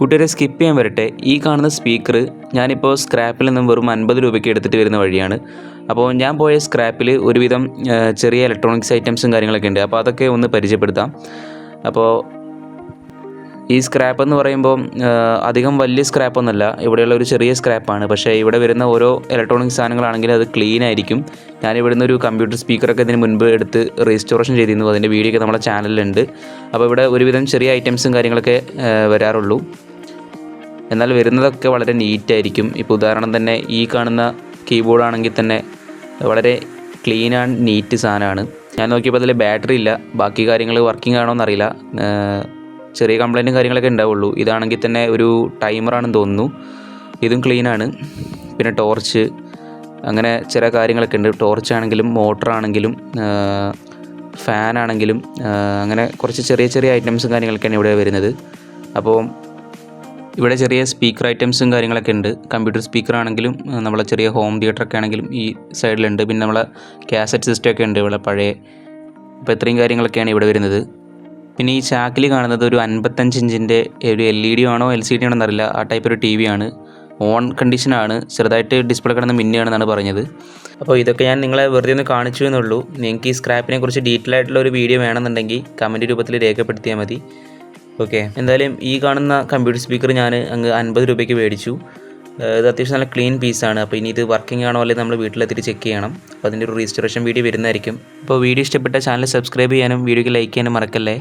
കൂട്ടുകാരെ സ്കിപ്പ് ചെയ്യാൻ വരട്ടെ. ഈ കാണുന്ന സ്പീക്കർ ഞാനിപ്പോൾ സ്ക്രാപ്പിൽ നിന്നും വെറും 50 രൂപയ്ക്ക് എടുത്തിട്ട് വരുന്ന വഴിയാണ്. അപ്പോൾ ഞാൻ പോയ സ്ക്രാപ്പിൽ ഒരുവിധം ചെറിയ ഇലക്ട്രോണിക്സ് ഐറ്റംസും കാര്യങ്ങളൊക്കെ ഉണ്ട്. അപ്പോൾ അതൊക്കെ ഒന്ന് പരിചയപ്പെടുത്താം. അപ്പോൾ ഈ സ്ക്രാപ്പ് എന്ന് പറയുമ്പോൾ അധികം വലിയ സ്ക്രാപ്പൊന്നുമല്ല, ഇവിടെയുള്ള ഒരു ചെറിയ സ്ക്രാപ്പാണ്. പക്ഷേ ഇവിടെ വരുന്ന ഓരോ ഇലക്ട്രോണിക് സാധനങ്ങളാണെങ്കിലും അത് ക്ലീൻ ആയിരിക്കും. ഞാനിവിടുന്ന് ഒരു കമ്പ്യൂട്ടർ സ്പീക്കറൊക്കെ ഇതിന് മുൻപ് എടുത്ത് റീസ്റ്റോറേഷൻ ചെയ്തിരുന്നു. അതിൻ്റെ വീഡിയോ ഒക്കെ നമ്മുടെ ചാനലിലുണ്ട്. അപ്പോൾ ഇവിടെ ഒരുവിധം ചെറിയ ഐറ്റംസും കാര്യങ്ങളൊക്കെ വരാറുള്ളൂ. എന്നാൽ വരുന്നതൊക്കെ വളരെ നീറ്റായിരിക്കും. ഇപ്പോൾ ഉദാഹരണം തന്നെ ഈ കാണുന്ന കീബോർഡാണെങ്കിൽ തന്നെ വളരെ ക്ലീൻ ആൻഡ് നീറ്റ് സാധനമാണ്. ഞാൻ നോക്കിയപ്പോൾ അതിൽ ബാറ്ററി ഇല്ല. ബാക്കി കാര്യങ്ങൾ വർക്കിംഗ് ആണോ എന്നറിയില്ല. ചെറിയ കംപ്ലൈൻറ്റും കാര്യങ്ങളൊക്കെ ഉണ്ടാവുള്ളൂ. ഇതാണെങ്കിൽ തന്നെ ഒരു ടൈമറാണെന്ന് തോന്നുന്നു. ഇതും ക്ലീനാണ്. പിന്നെ ടോർച്ച്, അങ്ങനെ ചില കാര്യങ്ങളൊക്കെ ഉണ്ട്. ടോർച്ചാണെങ്കിലും മോട്ടറാണെങ്കിലും ഫാനാണെങ്കിലും അങ്ങനെ കുറച്ച് ചെറിയ ചെറിയ ഐറ്റംസും കാര്യങ്ങളൊക്കെയാണ് ഇവിടെ വരുന്നത്. അപ്പോൾ ഇവിടെ ചെറിയ സ്പീക്കർ ഐറ്റംസും കാര്യങ്ങളൊക്കെ ഉണ്ട്. കമ്പ്യൂട്ടർ സ്പീക്കറാണെങ്കിലും നമ്മളെ ചെറിയ ഹോം തിയേറ്ററൊക്കെ ആണെങ്കിലും ഈ സൈഡിലുണ്ട്. പിന്നെ നമ്മളെ കാസറ്റ് സിസ്റ്റമൊക്കെ ഉണ്ട് ഇവിടെ പഴയ. അപ്പോൾ ഇത്രയും കാര്യങ്ങളൊക്കെയാണ് ഇവിടെ വരുന്നത്. പിന്നെ ഈ ചാക്കിൽ കാണുന്നത് ഒരു 55 ഇഞ്ചിൻ്റെ ഒരു LED ആണോ LCD ആണോ എന്നറിയില്ല, ആ ടൈപ്പ് ഒരു TV ആണ്. ഓൺ കണ്ടീഷനാണ്. ചെറുതായിട്ട് ഡിസ്പ്ലേ കിടന്ന് മിന്നുകയാണെന്നാണ് പറഞ്ഞത്. അപ്പോൾ ഇതൊക്കെ ഞാൻ നിങ്ങളെ വെറുതെ ഒന്ന് കാണിച്ചു എന്നുള്ളൂ. നിങ്ങൾക്ക് ഈ സ്ക്രാപ്പിനെ കുറിച്ച് ഡീറ്റെയിൽ ആയിട്ടുള്ള ഒരു വീഡിയോ വേണമെന്നുണ്ടെങ്കിൽ കമൻറ്റ് രൂപത്തിൽ രേഖപ്പെടുത്തിയാൽ മതി. ഓക്കെ, എന്തായാലും ഈ കാണുന്ന കമ്പ്യൂട്ടർ സ്പീക്കർ ഞാൻ അങ്ങ് 50 രൂപയ്ക്ക് മേടിച്ചു. ഇത് അത്യാവശ്യം നല്ല ക്ലീൻ പീസാണ്. അപ്പോൾ ഇനി ഇത് വർക്കിംഗ് ആണോ അല്ലെങ്കിൽ നമ്മൾ വീട്ടിലെത്തിയിട്ട് ചെക്ക് ചെയ്യണം. അപ്പോൾ അതിൻ്റെ ഒരു റീസ്റ്റോറേഷൻ വീഡിയോ വരുന്നതായിരിക്കും. അപ്പോൾ വീഡിയോ ഇഷ്ടപ്പെട്ട ചാനൽ സബ്സ്ക്രൈബ് ചെയ്യാനും വീഡിയോക്ക് ലൈക്ക് ചെയ്യാനും മറക്കല്ലേ.